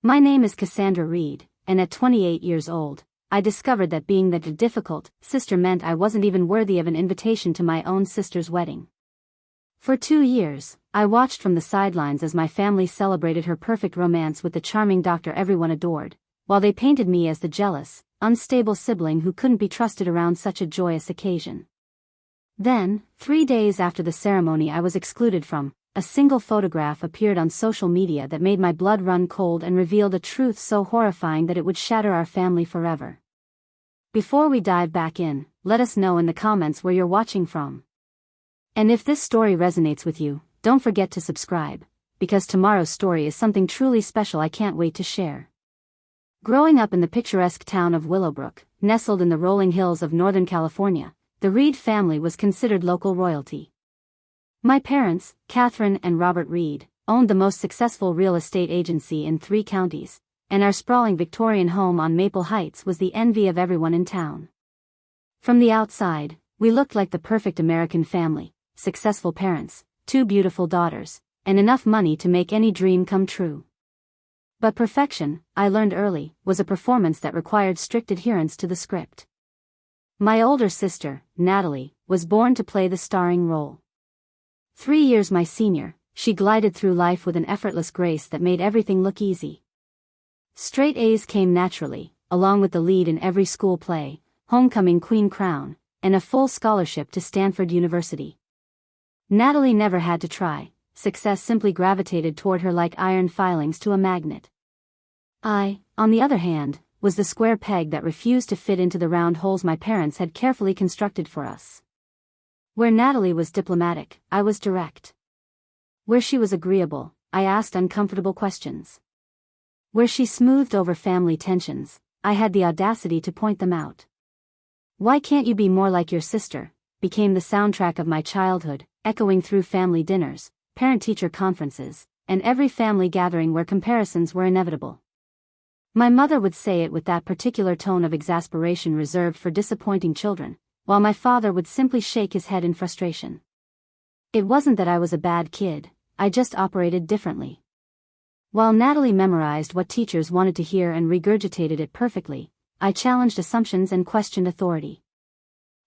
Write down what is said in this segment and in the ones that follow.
My name is Cassandra Reed, and at 28 years old, I discovered that being the difficult sister meant I wasn't even worthy of an invitation to my own sister's wedding. For 2 years, I watched from the sidelines as my family celebrated her perfect romance with the charming doctor everyone adored, while they painted me as the jealous, unstable sibling who couldn't be trusted around such a joyous occasion. Then, 3 days after the ceremony, I was excluded from. A single photograph appeared on social media that made my blood run cold and revealed a truth so horrifying that it would shatter our family forever. Before we dive back in, let us know in the comments where you're watching from. And if this story resonates with you, don't forget to subscribe, because tomorrow's story is something truly special I can't wait to share. Growing up in the picturesque town of Willowbrook, nestled in the rolling hills of Northern California, the Reed family was considered local royalty. My parents, Catherine and Robert Reed, owned the most successful real estate agency in 3 counties, and our sprawling Victorian home on Maple Heights was the envy of everyone in town. From the outside, we looked like the perfect American family, successful parents, 2 beautiful daughters, and enough money to make any dream come true. But perfection, I learned early, was a performance that required strict adherence to the script. My older sister, Natalie, was born to play the starring role. 3 years my senior, she glided through life with an effortless grace that made everything look easy. Straight A's came naturally, along with the lead in every school play, homecoming queen crown, and a full scholarship to Stanford University. Natalie never had to try, success simply gravitated toward her like iron filings to a magnet. I, on the other hand, was the square peg that refused to fit into the round holes my parents had carefully constructed for us. Where Natalie was diplomatic, I was direct. Where she was agreeable, I asked uncomfortable questions. Where she smoothed over family tensions, I had the audacity to point them out. "Why can't you be more like your sister?" became the soundtrack of my childhood, echoing through family dinners, parent-teacher conferences, and every family gathering where comparisons were inevitable. My mother would say it with that particular tone of exasperation reserved for disappointing children, while my father would simply shake his head in frustration. It wasn't that I was a bad kid, I just operated differently. While Natalie memorized what teachers wanted to hear and regurgitated it perfectly, I challenged assumptions and questioned authority.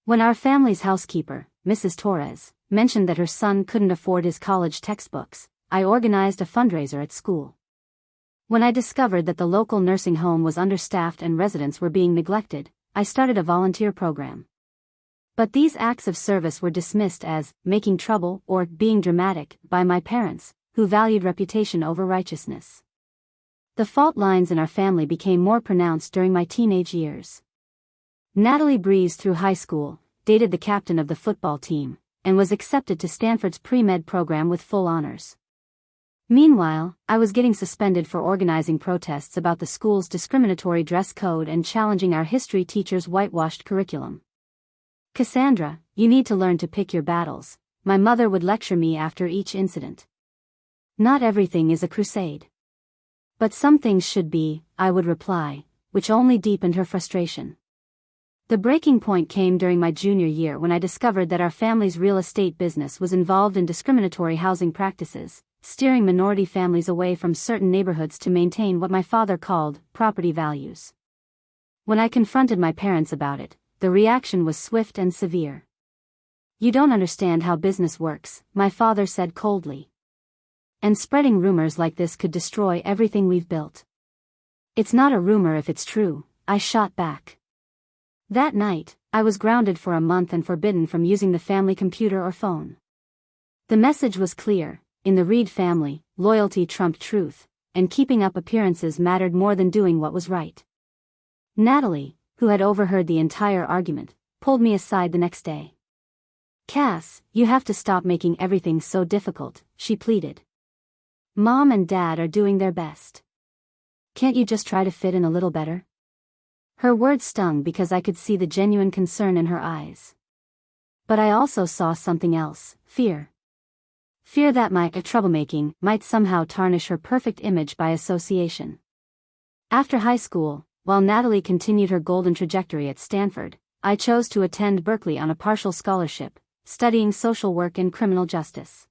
When our family's housekeeper, Mrs. Torres, mentioned that her son couldn't afford his college textbooks, I organized a fundraiser at school. When I discovered that the local nursing home was understaffed and residents were being neglected, I started a volunteer program. But these acts of service were dismissed as making trouble or being dramatic by my parents, who valued reputation over righteousness. The fault lines in our family became more pronounced during my teenage years. Natalie breezed through high school, dated the captain of the football team, and was accepted to Stanford's pre-med program with full honors. Meanwhile, I was getting suspended for organizing protests about the school's discriminatory dress code and challenging our history teacher's whitewashed curriculum. "Cassandra, you need to learn to pick your battles," my mother would lecture me after each incident. "Not everything is a crusade. But some things should be," I would reply, which only deepened her frustration. The breaking point came during my junior year when I discovered that our family's real estate business was involved in discriminatory housing practices, steering minority families away from certain neighborhoods to maintain what my father called property values. When I confronted my parents about it, the reaction was swift and severe. "You don't understand how business works," my father said coldly. "And spreading rumors like this could destroy everything we've built." "It's not a rumor if it's true," I shot back. That night, I was grounded for a month and forbidden from using the family computer or phone. The message was clear: in the Reed family, loyalty trumped truth, and keeping up appearances mattered more than doing what was right. Natalie, who had overheard the entire argument, pulled me aside the next day. "Cass, you have to stop making everything so difficult," she pleaded. "Mom and Dad are doing their best. Can't you just try to fit in a little better?" Her words stung because I could see the genuine concern in her eyes. But I also saw something else: fear. Fear that my troublemaking might somehow tarnish her perfect image by association. After high school, while Natalie continued her golden trajectory at Stanford, I chose to attend Berkeley on a partial scholarship, studying social work and criminal justice.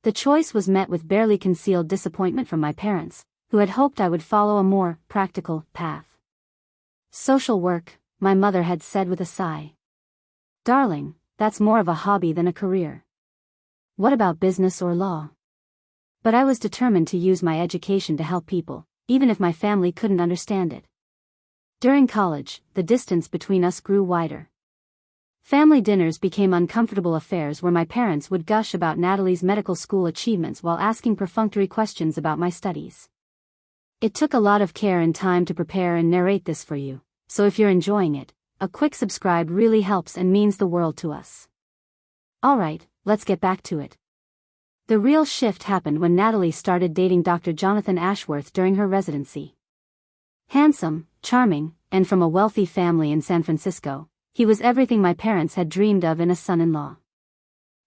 The choice was met with barely concealed disappointment from my parents, who had hoped I would follow a more practical path. Social work, my mother had said with a sigh. Darling, that's more of a hobby than a career. What about business or law? But I was determined to use my education to help people, even if my family couldn't understand it. During college, the distance between us grew wider. Family dinners became uncomfortable affairs where my parents would gush about Natalie's medical school achievements while asking perfunctory questions about my studies. It took a lot of care and time to prepare and narrate this for you, so if you're enjoying it, a quick subscribe really helps and means the world to us. Alright, let's get back to it. The real shift happened when Natalie started dating Dr. Jonathan Ashworth during her residency. Handsome, charming, and from a wealthy family in San Francisco, he was everything my parents had dreamed of in a son-in-law.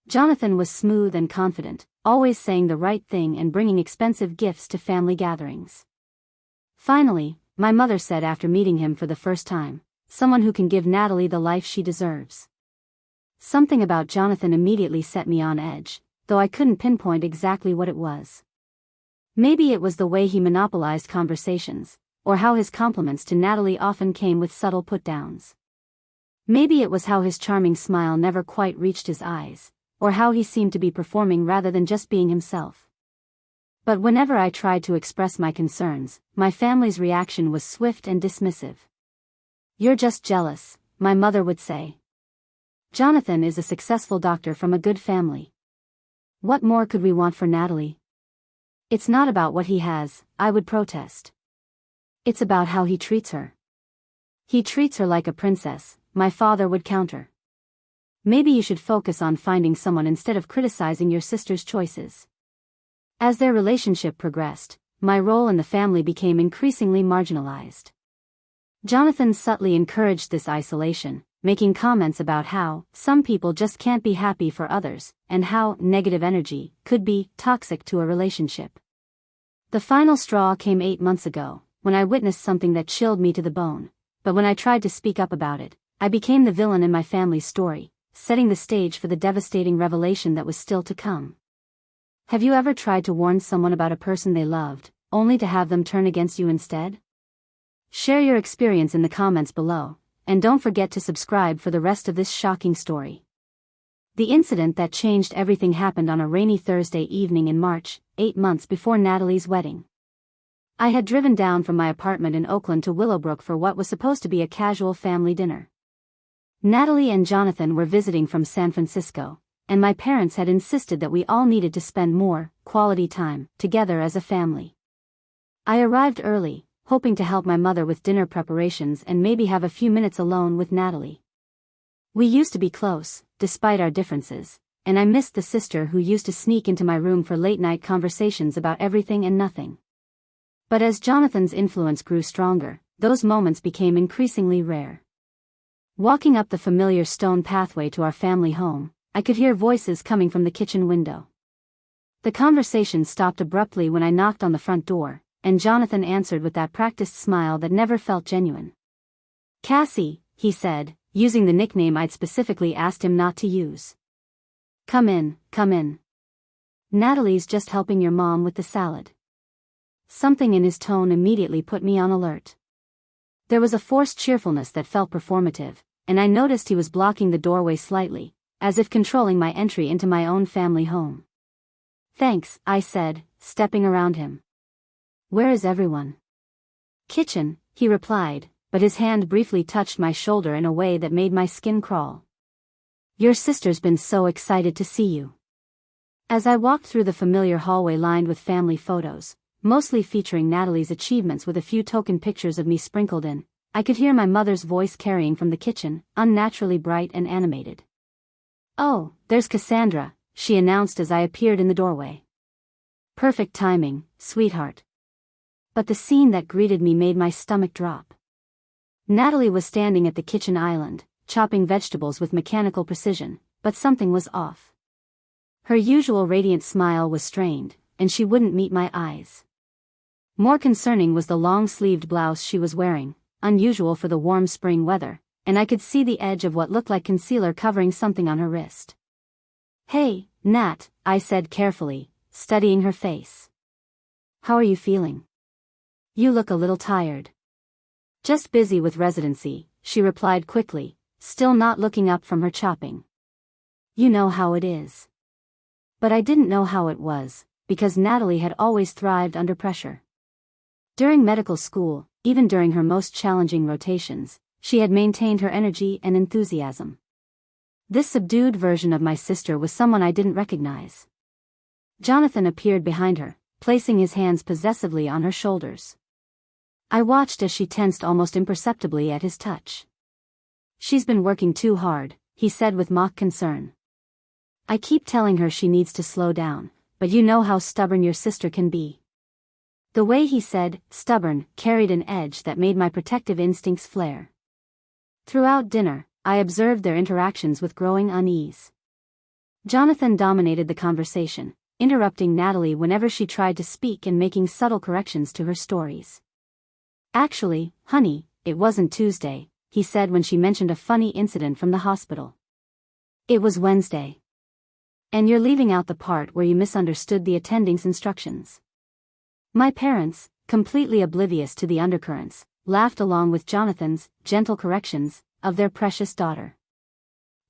Jonathan was smooth and confident, always saying the right thing and bringing expensive gifts to family gatherings. Finally, my mother said after meeting him for the first time, someone who can give Natalie the life she deserves. Something about Jonathan immediately set me on edge, though I couldn't pinpoint exactly what it was. Maybe it was the way he monopolized conversations, or how his compliments to Natalie often came with subtle put-downs. Maybe it was how his charming smile never quite reached his eyes, or how he seemed to be performing rather than just being himself. But whenever I tried to express my concerns, my family's reaction was swift and dismissive. "You're just jealous," my mother would say. "Jonathan is a successful doctor from a good family. What more could we want for Natalie?" "It's not about what he has," I would protest. "It's about how he treats her." "He treats her like a princess," my father would counter. "Maybe you should focus on finding someone instead of criticizing your sister's choices." As their relationship progressed, my role in the family became increasingly marginalized. Jonathan subtly encouraged this isolation, making comments about how some people just can't be happy for others, and how negative energy could be toxic to a relationship. The final straw came 8 months ago, when I witnessed something that chilled me to the bone, but when I tried to speak up about it, I became the villain in my family's story, setting the stage for the devastating revelation that was still to come. Have you ever tried to warn someone about a person they loved, only to have them turn against you instead? Share your experience in the comments below, and don't forget to subscribe for the rest of this shocking story. The incident that changed everything happened on a rainy Thursday evening in March, 8 months before Natalie's wedding. I had driven down from my apartment in Oakland to Willowbrook for what was supposed to be a casual family dinner. Natalie and Jonathan were visiting from San Francisco, and my parents had insisted that we all needed to spend more quality time together as a family. I arrived early, hoping to help my mother with dinner preparations and maybe have a few minutes alone with Natalie. We used to be close, despite our differences, and I missed the sister who used to sneak into my room for late-night conversations about everything and nothing. But as Jonathan's influence grew stronger, those moments became increasingly rare. Walking up the familiar stone pathway to our family home, I could hear voices coming from the kitchen window. The conversation stopped abruptly when I knocked on the front door, and Jonathan answered with that practiced smile that never felt genuine. "Cassie," he said, using the nickname I'd specifically asked him not to use. Come in, come in. Natalie's just helping your mom with the salad." Something in his tone immediately put me on alert. There was a forced cheerfulness that felt performative, and I noticed he was blocking the doorway slightly, as if controlling my entry into my own family home. "Thanks," I said, stepping around him. "Where is everyone?" "Kitchen," he replied, but his hand briefly touched my shoulder in a way that made my skin crawl. "Your sister's been so excited to see you." As I walked through the familiar hallway lined with family photos, mostly featuring Natalie's achievements with a few token pictures of me sprinkled in, I could hear my mother's voice carrying from the kitchen, unnaturally bright and animated. "Oh, there's Cassandra," she announced as I appeared in the doorway. "Perfect timing, sweetheart." But the scene that greeted me made my stomach drop. Natalie was standing at the kitchen island, chopping vegetables with mechanical precision, but something was off. Her usual radiant smile was strained, and she wouldn't meet my eyes. More concerning was the long-sleeved blouse she was wearing, unusual for the warm spring weather, and I could see the edge of what looked like concealer covering something on her wrist. "Hey, Nat," I said carefully, studying her face. "How are you feeling?" You look a little tired. Just busy with residency, she replied quickly, still not looking up from her chopping. You know how it is. But I didn't know how it was, because Natalie had always thrived under pressure. During medical school, even during her most challenging rotations, she had maintained her energy and enthusiasm. This subdued version of my sister was someone I didn't recognize. Jonathan appeared behind her, placing his hands possessively on her shoulders. I watched as she tensed almost imperceptibly at his touch. She's been working too hard, he said with mock concern. I keep telling her she needs to slow down, but you know how stubborn your sister can be. The way he said, stubborn, carried an edge that made my protective instincts flare. Throughout dinner, I observed their interactions with growing unease. Jonathan dominated the conversation, interrupting Natalie whenever she tried to speak and making subtle corrections to her stories. Actually, honey, it wasn't Tuesday, he said when she mentioned a funny incident from the hospital. It was Wednesday. And you're leaving out the part where you misunderstood the attending's instructions. My parents, completely oblivious to the undercurrents, laughed along with Jonathan's gentle corrections of their precious daughter.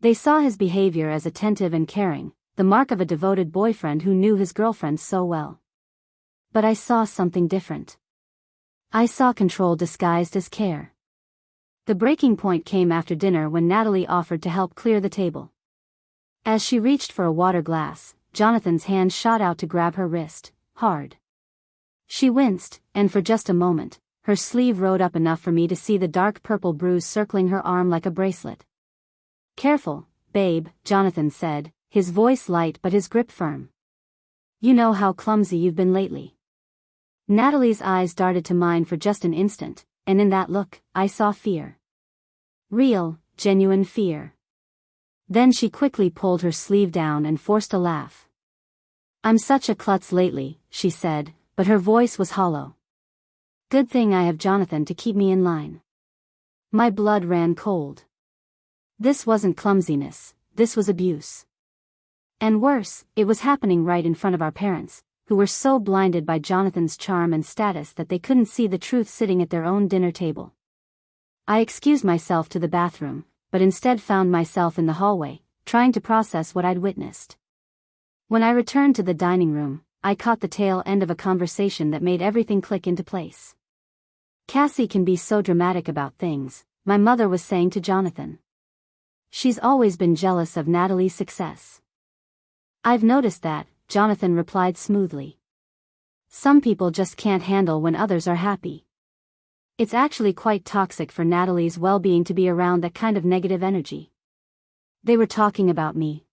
They saw his behavior as attentive and caring, the mark of a devoted boyfriend who knew his girlfriend so well. But I saw something different. I saw control disguised as care. The breaking point came after dinner when Natalie offered to help clear the table. As she reached for a water glass, Jonathan's hand shot out to grab her wrist, hard. She winced, and for just a moment, her sleeve rode up enough for me to see the dark purple bruise circling her arm like a bracelet. Careful, babe, Jonathan said, his voice light but his grip firm. You know how clumsy you've been lately. Natalie's eyes darted to mine for just an instant, and in that look, I saw fear. Real, genuine fear. Then she quickly pulled her sleeve down and forced a laugh. I'm such a klutz lately, she said, but her voice was hollow. Good thing I have Jonathan to keep me in line. My blood ran cold. This wasn't clumsiness, this was abuse. And worse, it was happening right in front of our parents, who were so blinded by Jonathan's charm and status that they couldn't see the truth sitting at their own dinner table. I excused myself to the bathroom, but instead found myself in the hallway, trying to process what I'd witnessed. When I returned to the dining room, I caught the tail end of a conversation that made everything click into place. Cassie can be so dramatic about things, my mother was saying to Jonathan. She's always been jealous of Natalie's success. I've noticed that, Jonathan replied smoothly. Some people just can't handle when others are happy. It's actually quite toxic for Natalie's well-being to be around that kind of negative energy. They were talking about me.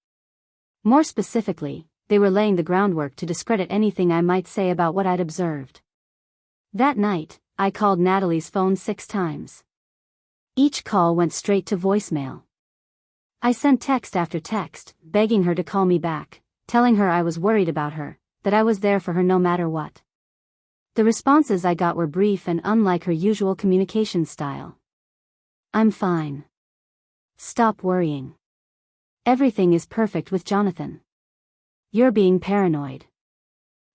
More specifically, they were laying the groundwork to discredit anything I might say about what I'd observed. That night, I called Natalie's phone 6 times. Each call went straight to voicemail. I sent text after text, begging her to call me back, telling her I was worried about her, that I was there for her no matter what. The responses I got were brief and unlike her usual communication style. I'm fine. Stop worrying. Everything is perfect with Jonathan. You're being paranoid.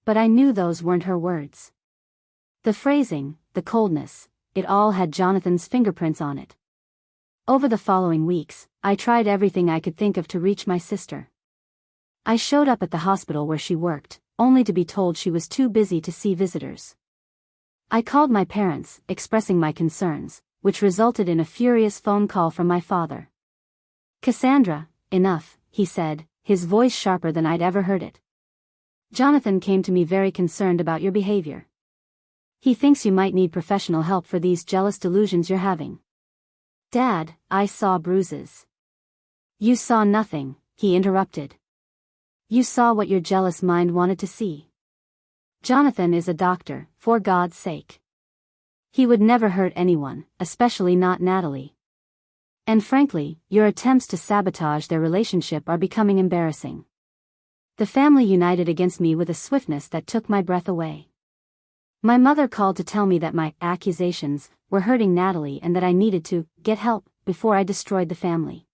But I knew those weren't her words. The phrasing, the coldness, it all had Jonathan's fingerprints on it. Over the following weeks, I tried everything I could think of to reach my sister. I showed up at the hospital where she worked, only to be told she was too busy to see visitors. I called my parents, expressing my concerns, which resulted in a furious phone call from my father. Cassandra, enough, he said, his voice sharper than I'd ever heard it. Jonathan came to me very concerned about your behavior. He thinks you might need professional help for these jealous delusions you're having. Dad, I saw bruises. You saw nothing, he interrupted. You saw what your jealous mind wanted to see. Jonathan is a doctor, for God's sake. He would never hurt anyone, especially not Natalie. And frankly, your attempts to sabotage their relationship are becoming embarrassing. The family united against me with a swiftness that took my breath away. My mother called to tell me that my accusations were hurting Natalie and that I needed to get help before I destroyed the family.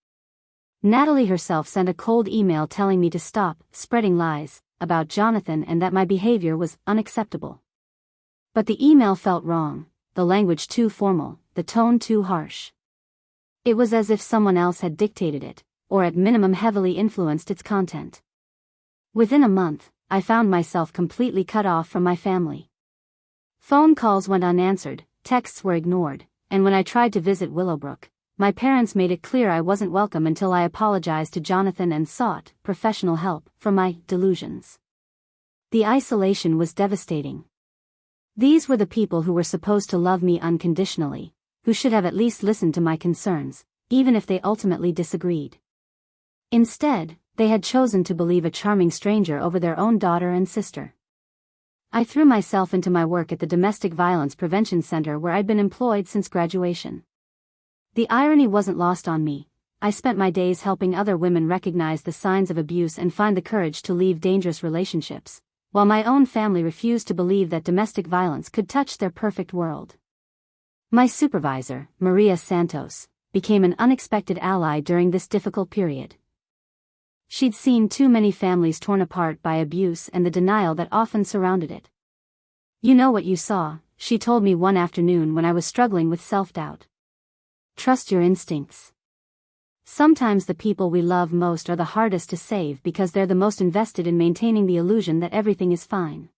Natalie herself sent a cold email telling me to stop spreading lies about Jonathan and that my behavior was unacceptable. But the email felt wrong, the language too formal, the tone too harsh. It was as if someone else had dictated it, or at minimum heavily influenced its content. Within a month, I found myself completely cut off from my family. Phone calls went unanswered, texts were ignored, and when I tried to visit Willowbrook, my parents made it clear I wasn't welcome until I apologized to Jonathan and sought professional help for my delusions. The isolation was devastating. These were the people who were supposed to love me unconditionally, who should have at least listened to my concerns, even if they ultimately disagreed. Instead, they had chosen to believe a charming stranger over their own daughter and sister. I threw myself into my work at the Domestic Violence Prevention Center where I'd been employed since graduation. The irony wasn't lost on me. I spent my days helping other women recognize the signs of abuse and find the courage to leave dangerous relationships, while my own family refused to believe that domestic violence could touch their perfect world. My supervisor, Maria Santos, became an unexpected ally during this difficult period. She'd seen too many families torn apart by abuse and the denial that often surrounded it. "You know what you saw," she told me one afternoon when I was struggling with self-doubt. "Trust your instincts." Sometimes the people we love most are the hardest to save because they're the most invested in maintaining the illusion that everything is fine.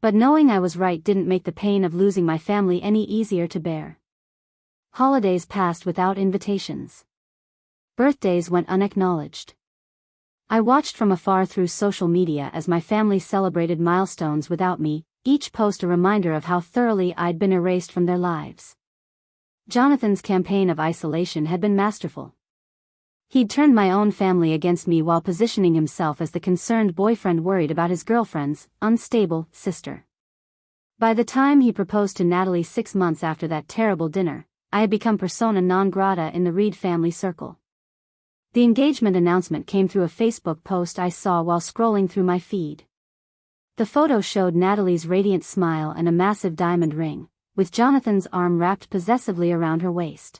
But knowing I was right didn't make the pain of losing my family any easier to bear. Holidays passed without invitations. Birthdays went unacknowledged. I watched from afar through social media as my family celebrated milestones without me, each post a reminder of how thoroughly I'd been erased from their lives. Jonathan's campaign of isolation had been masterful. He'd turned my own family against me while positioning himself as the concerned boyfriend worried about his girlfriend's unstable sister. By the time he proposed to Natalie 6 months after that terrible dinner, I had become persona non grata in the Reed family circle. The engagement announcement came through a Facebook post I saw while scrolling through my feed. The photo showed Natalie's radiant smile and a massive diamond ring, with Jonathan's arm wrapped possessively around her waist.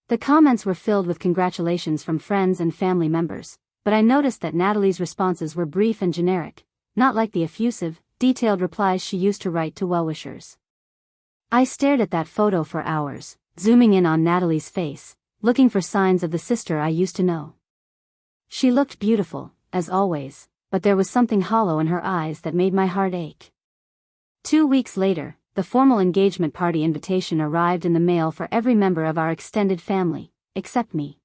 The comments were filled with congratulations from friends and family members, but I noticed that Natalie's responses were brief and generic, not like the effusive, detailed replies she used to write to well-wishers. I stared at that photo for hours, zooming in on Natalie's face, looking for signs of the sister I used to know. She looked beautiful, as always, but there was something hollow in her eyes that made my heart ache. 2 weeks later, the formal engagement party invitation arrived in the mail for every member of our extended family, except me.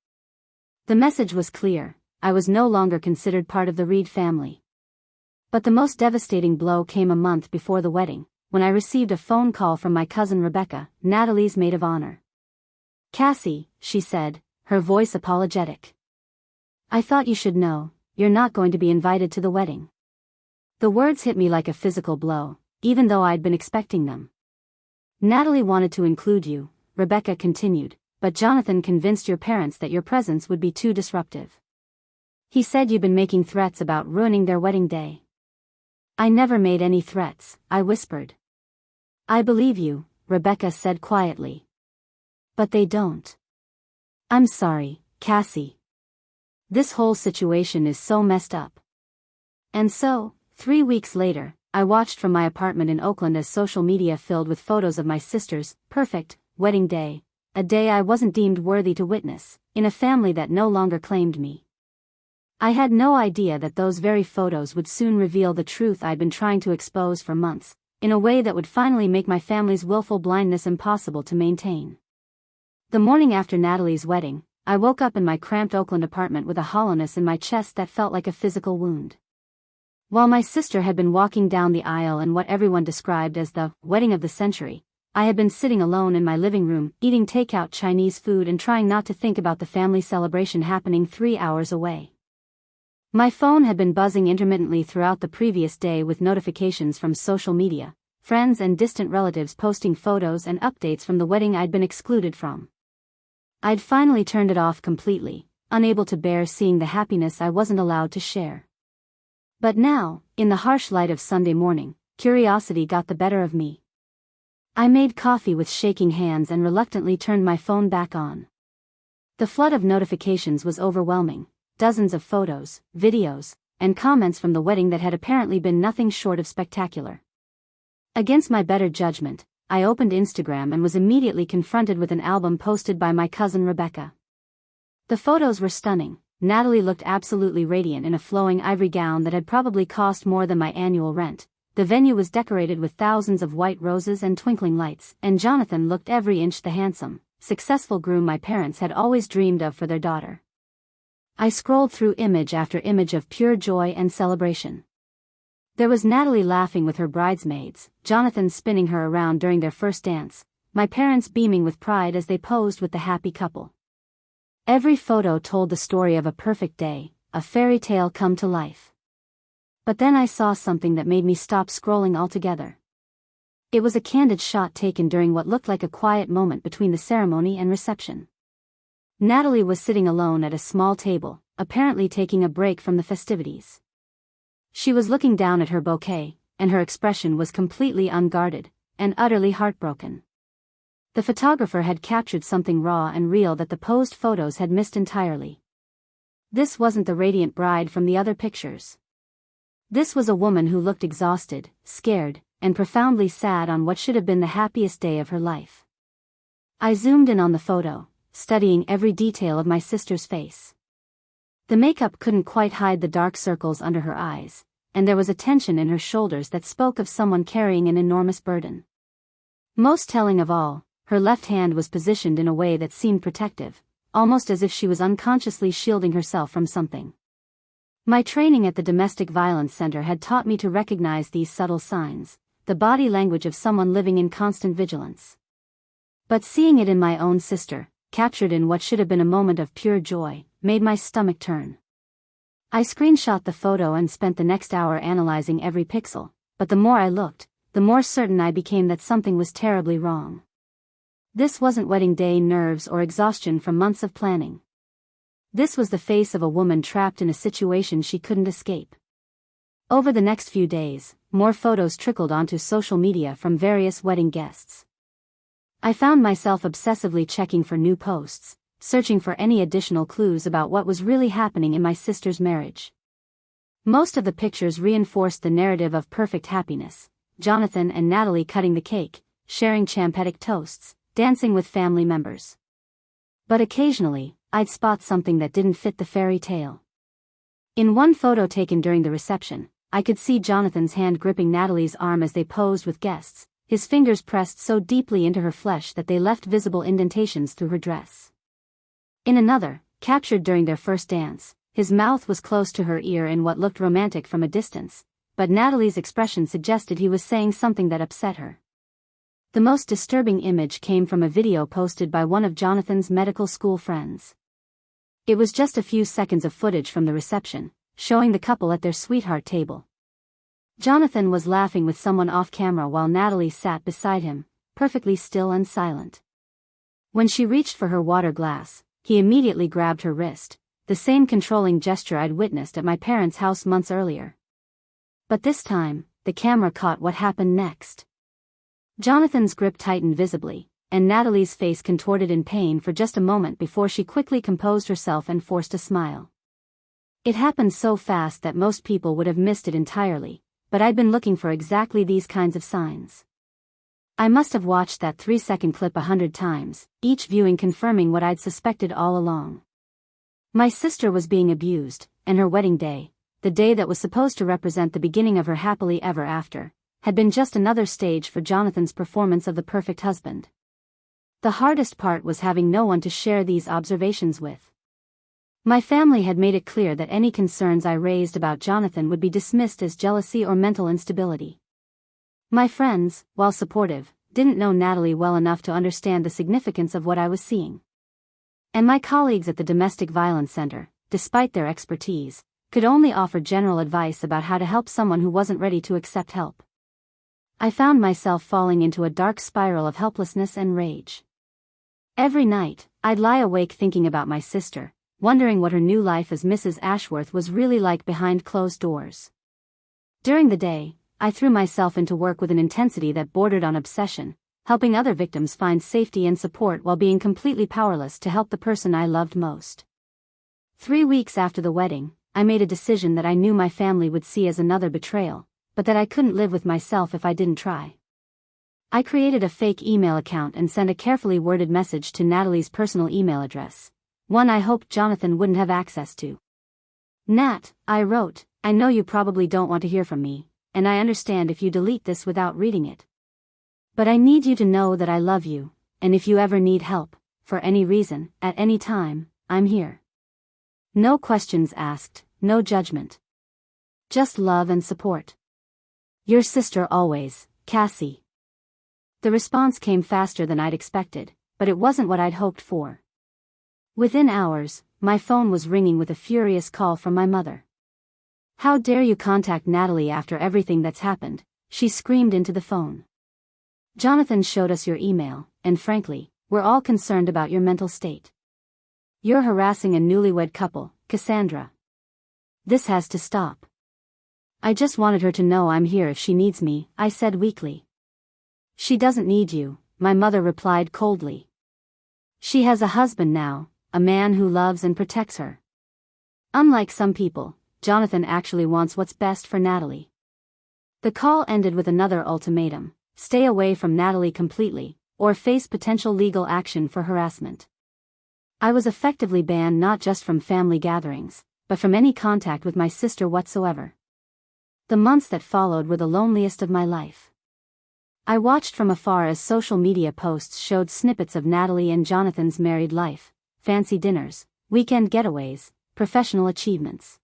The message was clear: I was no longer considered part of the Reed family. But the most devastating blow came a month before the wedding, when I received a phone call from my cousin Rebecca, Natalie's maid of honor. "Cassie," she said, her voice apologetic. "I thought you should know, you're not going to be invited to the wedding." The words hit me like a physical blow, even though I'd been expecting them. "Natalie wanted to include you," Rebecca continued, "but Jonathan convinced your parents that your presence would be too disruptive. He said you'd been making threats about ruining their wedding day." "I never made any threats," I whispered. "I believe you," Rebecca said quietly. "But they don't." "I'm sorry, Cassie. This whole situation is so messed up." And so, 3 weeks later, I watched from my apartment in Oakland as social media filled with photos of my sister's perfect wedding day, a day I wasn't deemed worthy to witness, in a family that no longer claimed me. I had no idea that those very photos would soon reveal the truth I'd been trying to expose for months, in a way that would finally make my family's willful blindness impossible to maintain. The morning after Natalie's wedding, I woke up in my cramped Oakland apartment with a hollowness in my chest that felt like a physical wound. While my sister had been walking down the aisle in what everyone described as the wedding of the century, I had been sitting alone in my living room, eating takeout Chinese food and trying not to think about the family celebration happening 3 hours away. My phone had been buzzing intermittently throughout the previous day with notifications from social media, friends and distant relatives posting photos and updates from the wedding I'd been excluded from. I'd finally turned it off completely, unable to bear seeing the happiness I wasn't allowed to share. But now, in the harsh light of Sunday morning, curiosity got the better of me. I made coffee with shaking hands and reluctantly turned my phone back on. The flood of notifications was overwhelming, dozens of photos, videos, and comments from the wedding that had apparently been nothing short of spectacular. Against my better judgment, I opened Instagram and was immediately confronted with an album posted by my cousin Rebecca. The photos were stunning. Natalie looked absolutely radiant in a flowing ivory gown that had probably cost more than my annual rent. The venue was decorated with thousands of white roses and twinkling lights, and Jonathan looked every inch the handsome, successful groom my parents had always dreamed of for their daughter. I scrolled through image after image of pure joy and celebration. There was Natalie laughing with her bridesmaids, Jonathan spinning her around during their first dance, my parents beaming with pride as they posed with the happy couple. Every photo told the story of a perfect day, a fairy tale come to life. But then I saw something that made me stop scrolling altogether. It was a candid shot taken during what looked like a quiet moment between the ceremony and reception. Natalie was sitting alone at a small table, apparently taking a break from the festivities. She was looking down at her bouquet, and her expression was completely unguarded, and utterly heartbroken. The photographer had captured something raw and real that the posed photos had missed entirely. This wasn't the radiant bride from the other pictures. This was a woman who looked exhausted, scared, and profoundly sad on what should have been the happiest day of her life. I zoomed in on the photo, studying every detail of my sister's face. The makeup couldn't quite hide the dark circles under her eyes, and there was a tension in her shoulders that spoke of someone carrying an enormous burden. Most telling of all, her left hand was positioned in a way that seemed protective, almost as if she was unconsciously shielding herself from something. My training at the Domestic Violence Center had taught me to recognize these subtle signs, the body language of someone living in constant vigilance. But seeing it in my own sister, captured in what should have been a moment of pure joy, made my stomach turn. I screenshot the photo and spent the next hour analyzing every pixel, but the more I looked, the more certain I became that something was terribly wrong. This wasn't wedding day nerves or exhaustion from months of planning. This was the face of a woman trapped in a situation she couldn't escape. Over the next few days, more photos trickled onto social media from various wedding guests. I found myself obsessively checking for new posts, searching for any additional clues about what was really happening in my sister's marriage. Most of the pictures reinforced the narrative of perfect happiness, Jonathan and Natalie cutting the cake, sharing champagne toasts, dancing with family members. But occasionally, I'd spot something that didn't fit the fairy tale. In one photo taken during the reception, I could see Jonathan's hand gripping Natalie's arm as they posed with guests, his fingers pressed so deeply into her flesh that they left visible indentations through her dress. In another, captured during their first dance, his mouth was close to her ear in what looked romantic from a distance, but Natalie's expression suggested he was saying something that upset her. The most disturbing image came from a video posted by one of Jonathan's medical school friends. It was just a few seconds of footage from the reception, showing the couple at their sweetheart table. Jonathan was laughing with someone off camera while Natalie sat beside him, perfectly still and silent. When she reached for her water glass, he immediately grabbed her wrist, the same controlling gesture I'd witnessed at my parents' house months earlier. But this time, the camera caught what happened next. Jonathan's grip tightened visibly, and Natalie's face contorted in pain for just a moment before she quickly composed herself and forced a smile. It happened so fast that most people would have missed it entirely, but I'd been looking for exactly these kinds of signs. I must have watched that 3-second clip 100 times, each viewing confirming what I'd suspected all along. My sister was being abused, and her wedding day, the day that was supposed to represent the beginning of her happily ever after, had been just another stage for Jonathan's performance of the perfect husband. The hardest part was having no one to share these observations with. My family had made it clear that any concerns I raised about Jonathan would be dismissed as jealousy or mental instability. My friends, while supportive, didn't know Natalie well enough to understand the significance of what I was seeing. And my colleagues at the Domestic Violence Center, despite their expertise, could only offer general advice about how to help someone who wasn't ready to accept help. I found myself falling into a dark spiral of helplessness and rage. Every night, I'd lie awake thinking about my sister, wondering what her new life as Mrs. Ashworth was really like behind closed doors. During the day, I threw myself into work with an intensity that bordered on obsession, helping other victims find safety and support while being completely powerless to help the person I loved most. 3 weeks after the wedding, I made a decision that I knew my family would see as another betrayal, but that I couldn't live with myself if I didn't try. I created a fake email account and sent a carefully worded message to Natalie's personal email address, one I hoped Jonathan wouldn't have access to. Nat, I wrote, I know you probably don't want to hear from me, and I understand if you delete this without reading it. But I need you to know that I love you, and if you ever need help, for any reason, at any time, I'm here. No questions asked, no judgment. Just love and support. Your sister always, Cassie. The response came faster than I'd expected, but it wasn't what I'd hoped for. Within hours, my phone was ringing with a furious call from my mother. How dare you contact Natalie after everything that's happened, she screamed into the phone. Jonathan showed us your email, and frankly, we're all concerned about your mental state. You're harassing a newlywed couple, Cassandra. This has to stop. I just wanted her to know I'm here if she needs me, I said weakly. She doesn't need you, my mother replied coldly. She has a husband now, a man who loves and protects her. Unlike some people, Jonathan actually wants what's best for Natalie. The call ended with another ultimatum: stay away from Natalie completely, or face potential legal action for harassment. I was effectively banned not just from family gatherings, but from any contact with my sister whatsoever. The months that followed were the loneliest of my life. I watched from afar as social media posts showed snippets of Natalie and Jonathan's married life, fancy dinners, weekend getaways, professional achievements.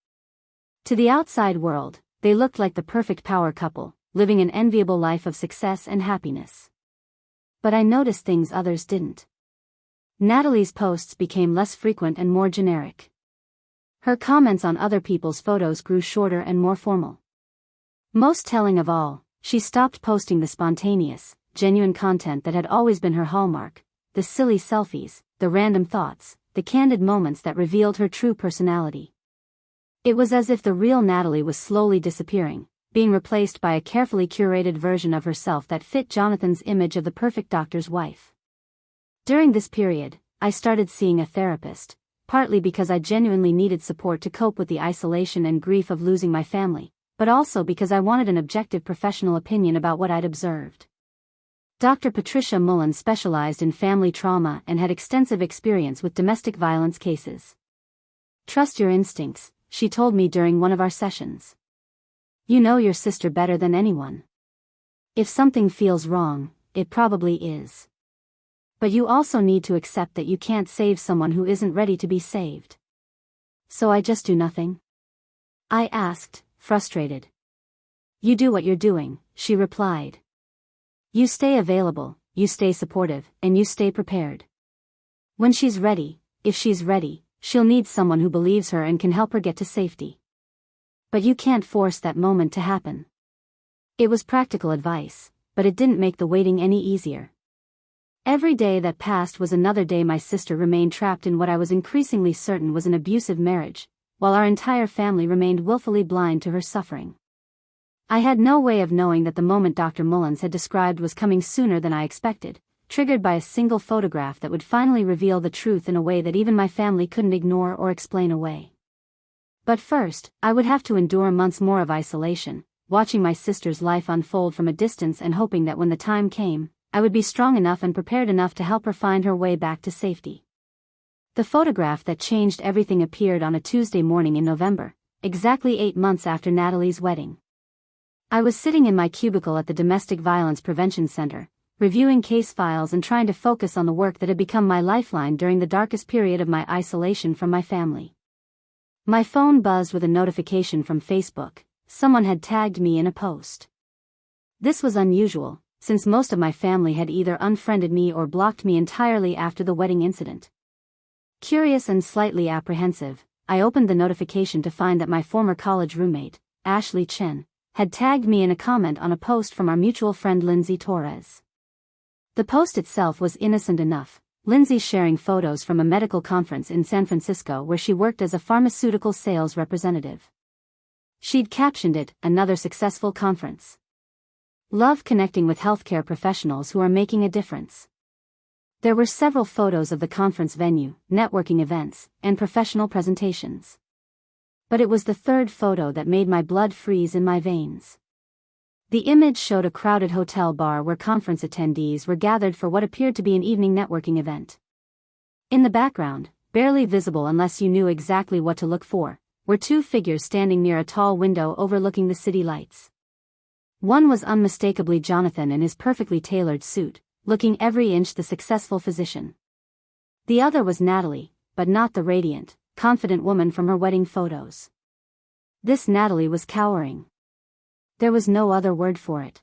To the outside world, they looked like the perfect power couple, living an enviable life of success and happiness. But I noticed things others didn't. Natalie's posts became less frequent and more generic. Her comments on other people's photos grew shorter and more formal. Most telling of all, she stopped posting the spontaneous, genuine content that had always been her hallmark, the silly selfies, the random thoughts, the candid moments that revealed her true personality. It was as if the real Natalie was slowly disappearing, being replaced by a carefully curated version of herself that fit Jonathan's image of the perfect doctor's wife. During this period, I started seeing a therapist, partly because I genuinely needed support to cope with the isolation and grief of losing my family, but also because I wanted an objective professional opinion about what I'd observed. Dr. Patricia Mullen specialized in family trauma and had extensive experience with domestic violence cases. Trust your instincts, she told me during one of our sessions. You know your sister better than anyone. If something feels wrong, it probably is. But you also need to accept that you can't save someone who isn't ready to be saved. So I just do nothing? I asked, frustrated. You do what you're doing, she replied. You stay available, you stay supportive, and you stay prepared. When she's ready, if she's ready, she'll need someone who believes her and can help her get to safety. But you can't force that moment to happen. It was practical advice, but it didn't make the waiting any easier. Every day that passed was another day my sister remained trapped in what I was increasingly certain was an abusive marriage, while our entire family remained willfully blind to her suffering. I had no way of knowing that the moment Dr. Mullins had described was coming sooner than I expected, triggered by a single photograph that would finally reveal the truth in a way that even my family couldn't ignore or explain away. But first, I would have to endure months more of isolation, watching my sister's life unfold from a distance and hoping that when the time came, I would be strong enough and prepared enough to help her find her way back to safety. The photograph that changed everything appeared on a Tuesday morning in November, exactly 8 months after Natalie's wedding. I was sitting in my cubicle at the Domestic Violence Prevention Center, reviewing case files and trying to focus on the work that had become my lifeline during the darkest period of my isolation from my family. My phone buzzed with a notification from Facebook. Someone had tagged me in a post. This was unusual, since most of my family had either unfriended me or blocked me entirely after the wedding incident. Curious and slightly apprehensive, I opened the notification to find that my former college roommate, Ashley Chen, had tagged me in a comment on a post from our mutual friend Lindsay Torres. The post itself was innocent enough, Lindsay sharing photos from a medical conference in San Francisco where she worked as a pharmaceutical sales representative. She'd captioned it, "Another successful conference. Love connecting with healthcare professionals who are making a difference." There were several photos of the conference venue, networking events, and professional presentations. But it was the third photo that made my blood freeze in my veins. The image showed a crowded hotel bar where conference attendees were gathered for what appeared to be an evening networking event. In the background, barely visible unless you knew exactly what to look for, were two figures standing near a tall window overlooking the city lights. One was unmistakably Jonathan in his perfectly tailored suit, looking every inch the successful physician. The other was Natalie, but not the radiant, confident woman from her wedding photos. This Natalie was cowering. There was no other word for it.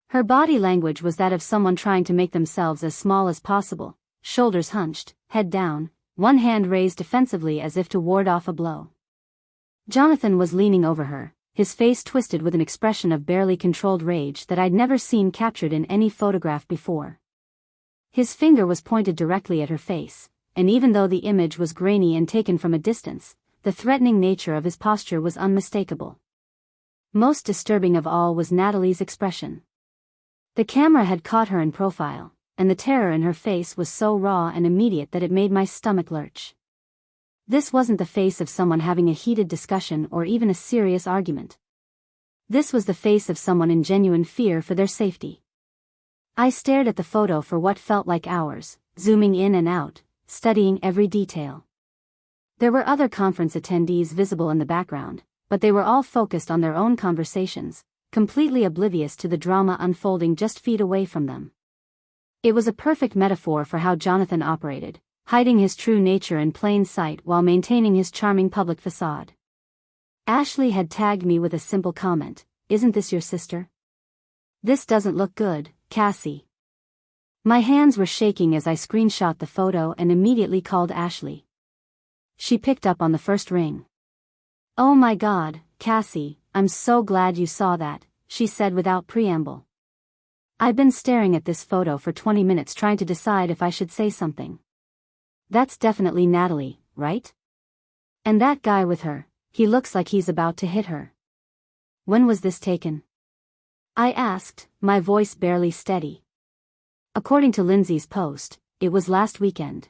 Her body language was that of someone trying to make themselves as small as possible, shoulders hunched, head down, one hand raised defensively as if to ward off a blow. Jonathan was leaning over her, his face twisted with an expression of barely controlled rage that I'd never seen captured in any photograph before. His finger was pointed directly at her face, and even though the image was grainy and taken from a distance, the threatening nature of his posture was unmistakable. Most disturbing of all was Natalie's expression. The camera had caught her in profile, and the terror in her face was so raw and immediate that it made my stomach lurch. This wasn't the face of someone having a heated discussion or even a serious argument. This was the face of someone in genuine fear for their safety. I stared at the photo for what felt like hours, zooming in and out, studying every detail. There were other conference attendees visible in the background, but they were all focused on their own conversations, completely oblivious to the drama unfolding just feet away from them. It was a perfect metaphor for how Jonathan operated, hiding his true nature in plain sight while maintaining his charming public facade. Ashley had tagged me with a simple comment, "Isn't this your sister?" "This doesn't look good, Cassie." My hands were shaking as I screenshot the photo and immediately called Ashley. She picked up on the first ring. "Oh my God, Cassie, I'm so glad you saw that," she said without preamble. "I've been staring at this photo for 20 minutes trying to decide if I should say something. That's definitely Natalie, right? And that guy with her, he looks like he's about to hit her. When was this taken?" I asked, my voice barely steady. According to Lindsay's post, it was last weekend.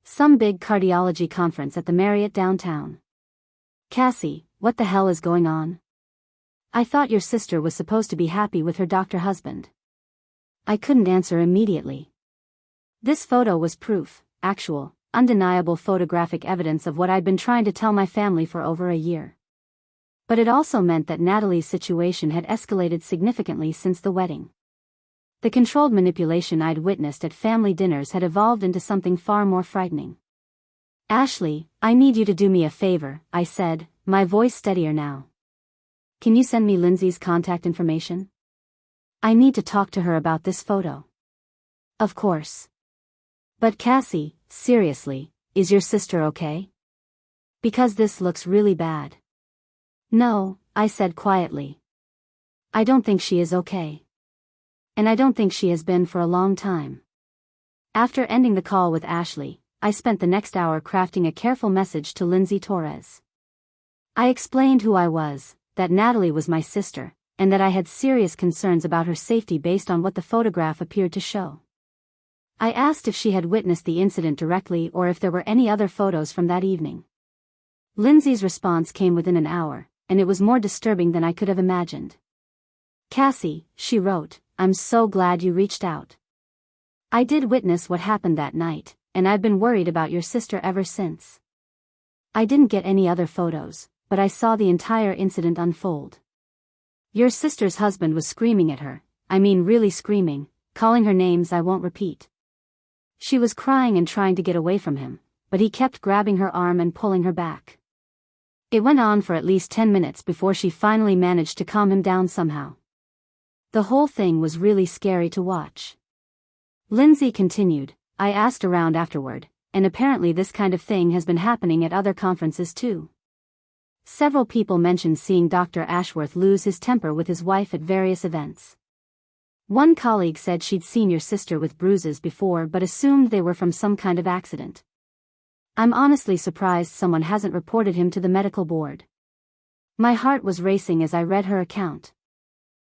Some big cardiology conference at the Marriott downtown. "Cassie, what the hell is going on? I thought your sister was supposed to be happy with her doctor husband." I couldn't answer immediately. This photo was proof, actual, undeniable photographic evidence of what I'd been trying to tell my family for over a year. But it also meant that Natalie's situation had escalated significantly since the wedding. The controlled manipulation I'd witnessed at family dinners had evolved into something far more frightening. "Ashley, I need you to do me a favor," I said, my voice steadier now. "Can you send me Lindsay's contact information? I need to talk to her about this photo." "Of course. But Cassie, seriously, is your sister okay? Because this looks really bad." "No," I said quietly. "I don't think she is okay. And I don't think she has been for a long time." After ending the call with Ashley, I spent the next hour crafting a careful message to Lindsay Torres. I explained who I was, that Natalie was my sister, and that I had serious concerns about her safety based on what the photograph appeared to show. I asked if she had witnessed the incident directly or if there were any other photos from that evening. Lindsay's response came within an hour, and it was more disturbing than I could have imagined. "Cassie," she wrote, "I'm so glad you reached out. I did witness what happened that night, and I've been worried about your sister ever since. I didn't get any other photos, but I saw the entire incident unfold. Your sister's husband was screaming at her, I mean really screaming, calling her names I won't repeat. She was crying and trying to get away from him, but he kept grabbing her arm and pulling her back. It went on for at least 10 minutes before she finally managed to calm him down somehow. The whole thing was really scary to watch." Lindsay continued, "I asked around afterward, and apparently this kind of thing has been happening at other conferences too. Several people mentioned seeing Dr. Ashworth lose his temper with his wife at various events. One colleague said she'd seen your sister with bruises before but assumed they were from some kind of accident. I'm honestly surprised someone hasn't reported him to the medical board." My heart was racing as I read her account.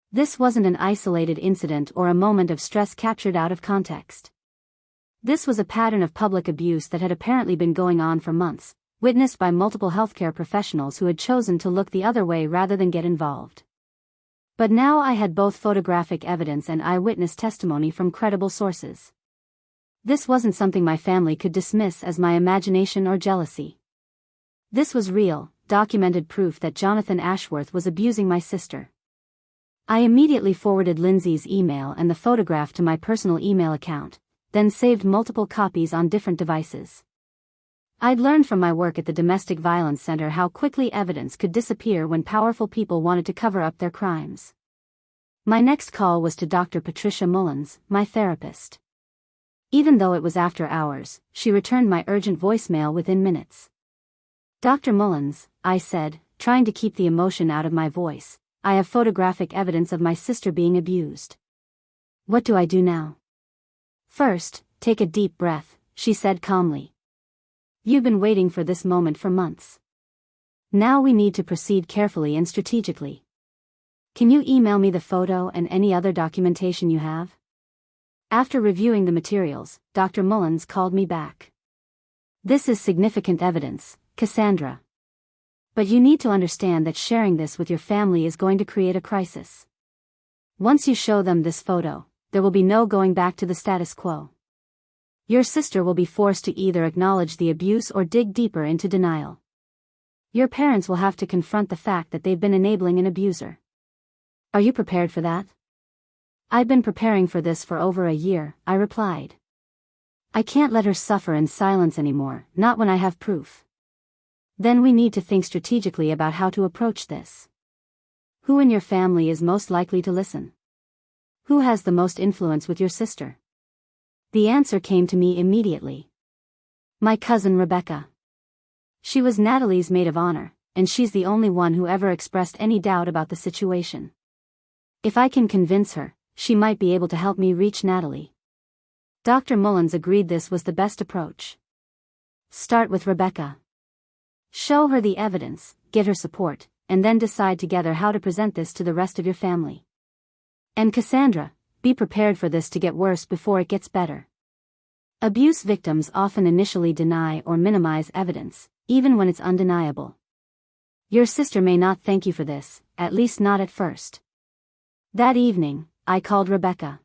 This wasn't an isolated incident or a moment of stress captured out of context. This was a pattern of public abuse that had apparently been going on for months, witnessed by multiple healthcare professionals who had chosen to look the other way rather than get involved. But now I had both photographic evidence and eyewitness testimony from credible sources. This wasn't something my family could dismiss as my imagination or jealousy. This was real, documented proof that Jonathan Ashworth was abusing my sister. I immediately forwarded Lindsay's email and the photograph to my personal email account, then saved multiple copies on different devices. I'd learned from my work at the Domestic Violence Center how quickly evidence could disappear when powerful people wanted to cover up their crimes. My next call was to Dr. Patricia Mullins, my therapist. Even though it was after hours, she returned my urgent voicemail within minutes. "Dr. Mullins," I said, trying to keep the emotion out of my voice, "I have photographic evidence of my sister being abused. What do I do now?" "First, take a deep breath," she said calmly. "You've been waiting for this moment for months. Now we need to proceed carefully and strategically. Can you email me the photo and any other documentation you have?" After reviewing the materials, Dr. Mullins called me back. "This is significant evidence, Cassandra. But you need to understand that sharing this with your family is going to create a crisis. Once you show them this photo, there will be no going back to the status quo. Your sister will be forced to either acknowledge the abuse or dig deeper into denial. Your parents will have to confront the fact that they've been enabling an abuser. Are you prepared for that?" "I've been preparing for this for over a year," I replied. "I can't let her suffer in silence anymore, not when I have proof." "Then we need to think strategically about how to approach this. Who in your family is most likely to listen? Who has the most influence with your sister?" The answer came to me immediately. My cousin Rebecca. She was Natalie's maid of honor, and she's the only one who ever expressed any doubt about the situation. If I can convince her, she might be able to help me reach Natalie. Dr. Mullins agreed this was the best approach. Start with Rebecca. Show her the evidence, get her support, and then decide together how to present this to the rest of your family. And Cassandra, be prepared for this to get worse before it gets better. Abuse victims often initially deny or minimize evidence, even when it's undeniable. Your sister may not thank you for this, at least not at first. That evening, I called Rebecca.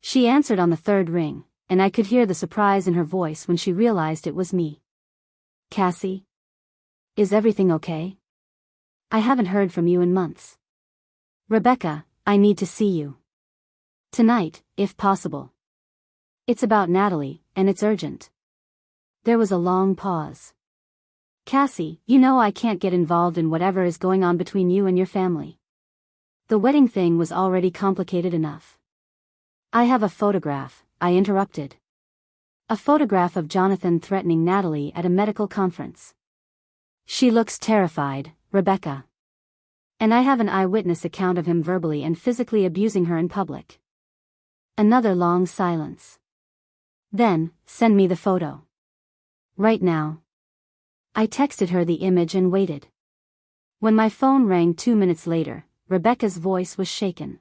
She answered on the third ring, and I could hear the surprise in her voice when she realized it was me. "Cassie? Is everything okay? I haven't heard from you in months." "Rebecca, I need to see you. Tonight, if possible. It's about Natalie, and it's urgent." There was a long pause. "Cassie, you know I can't get involved in whatever is going on between you and your family. The wedding thing was already complicated enough." "I have a photograph," I interrupted. "A photograph of Jonathan threatening Natalie at a medical conference. She looks terrified, Rebecca. And I have an eyewitness account of him verbally and physically abusing her in public." Another long silence. "Then, send me the photo. Right now." I texted her the image and waited. When my phone rang 2 minutes later, Rebecca's voice was shaken.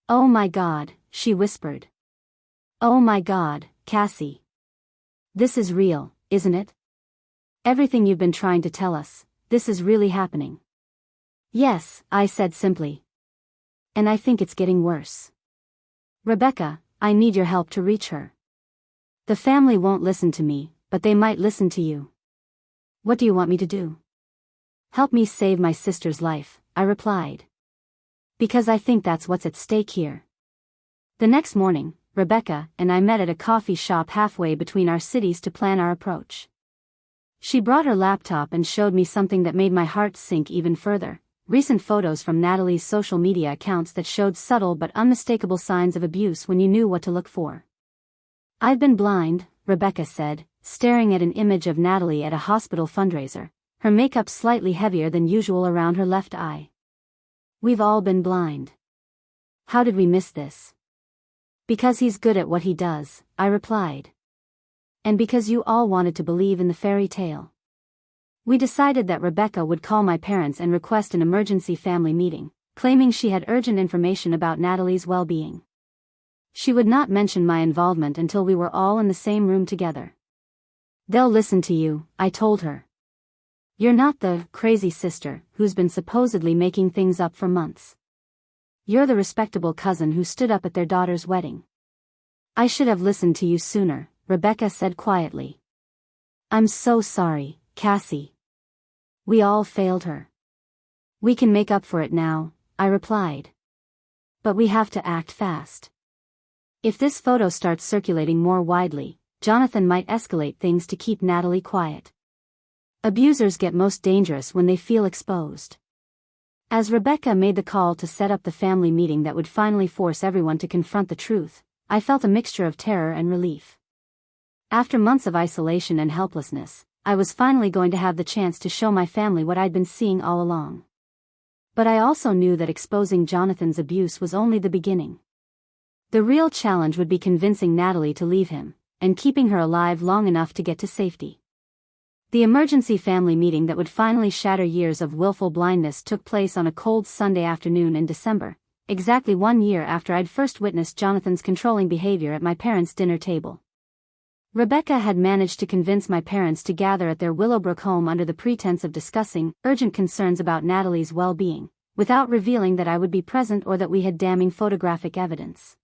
"Oh my God," she whispered. "Oh my God, Cassie. This is real, isn't it? Everything you've been trying to tell us, this is really happening." "Yes," I said simply. "And I think it's getting worse. Rebecca, I need your help to reach her. The family won't listen to me, but they might listen to you." "What do you want me to do?" "Help me save my sister's life," I replied. "Because I think that's what's at stake here." The next morning, Rebecca and I met at a coffee shop halfway between our cities to plan our approach. She brought her laptop and showed me something that made my heart sink even further. Recent photos from Natalie's social media accounts that showed subtle but unmistakable signs of abuse when you knew what to look for. "I've been blind," Rebecca said, staring at an image of Natalie at a hospital fundraiser, her makeup slightly heavier than usual around her left eye. "We've all been blind. How did we miss this?" "Because he's good at what he does," I replied. "And because you all wanted to believe in the fairy tale." We decided that Rebecca would call my parents and request an emergency family meeting, claiming she had urgent information about Natalie's well-being. She would not mention my involvement until we were all in the same room together. "They'll listen to you," I told her. "You're not the crazy sister who's been supposedly making things up for months. You're the respectable cousin who stood up at their daughter's wedding. I should have listened to you sooner, Rebecca said quietly. I'm so sorry, Cassie. We all failed her. We can make up for it now, I replied. But we have to act fast. If this photo starts circulating more widely, Jonathan might escalate things to keep Natalie quiet. Abusers get most dangerous when they feel exposed. As Rebecca made the call to set up the family meeting that would finally force everyone to confront the truth, I felt a mixture of terror and relief. After months of isolation and helplessness, I was finally going to have the chance to show my family what I'd been seeing all along. But I also knew that exposing Jonathan's abuse was only the beginning. The real challenge would be convincing Natalie to leave him, and keeping her alive long enough to get to safety. The emergency family meeting that would finally shatter years of willful blindness took place on a cold Sunday afternoon in December, exactly 1 year after I'd first witnessed Jonathan's controlling behavior at my parents' dinner table. Rebecca had managed to convince my parents to gather at their Willowbrook home under the pretense of discussing urgent concerns about Natalie's well-being, without revealing that I would be present or that we had damning photographic evidence.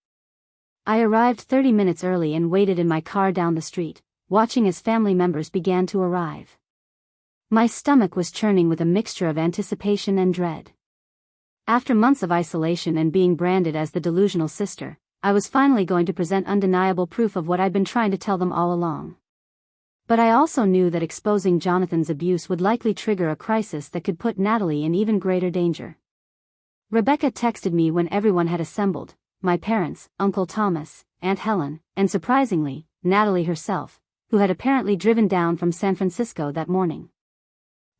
I arrived 30 minutes early and waited in my car down the street, watching as family members began to arrive. My stomach was churning with a mixture of anticipation and dread. After months of isolation and being branded as the delusional sister, I was finally going to present undeniable proof of what I'd been trying to tell them all along. But I also knew that exposing Jonathan's abuse would likely trigger a crisis that could put Natalie in even greater danger. Rebecca texted me when everyone had assembled, my parents, Uncle Thomas, Aunt Helen, and surprisingly, Natalie herself, who had apparently driven down from San Francisco that morning.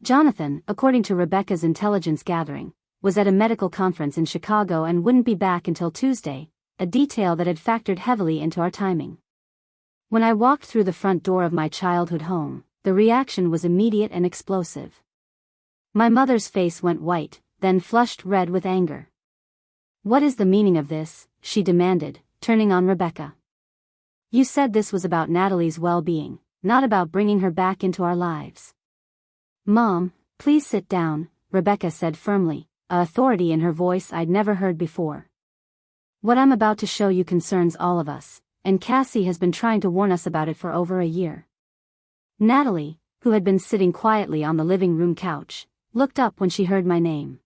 Jonathan, according to Rebecca's intelligence gathering, was at a medical conference in Chicago and wouldn't be back until Tuesday, a detail that had factored heavily into our timing. When I walked through the front door of my childhood home, the reaction was immediate and explosive. My mother's face went white, then flushed red with anger. What is the meaning of this? She demanded, turning on Rebecca. You said this was about Natalie's well-being, not about bringing her back into our lives. Mom, please sit down, Rebecca said firmly, an authority in her voice I'd never heard before. What I'm about to show you concerns all of us, and Cassie has been trying to warn us about it for over a year. Natalie, who had been sitting quietly on the living room couch, looked up when she heard my name.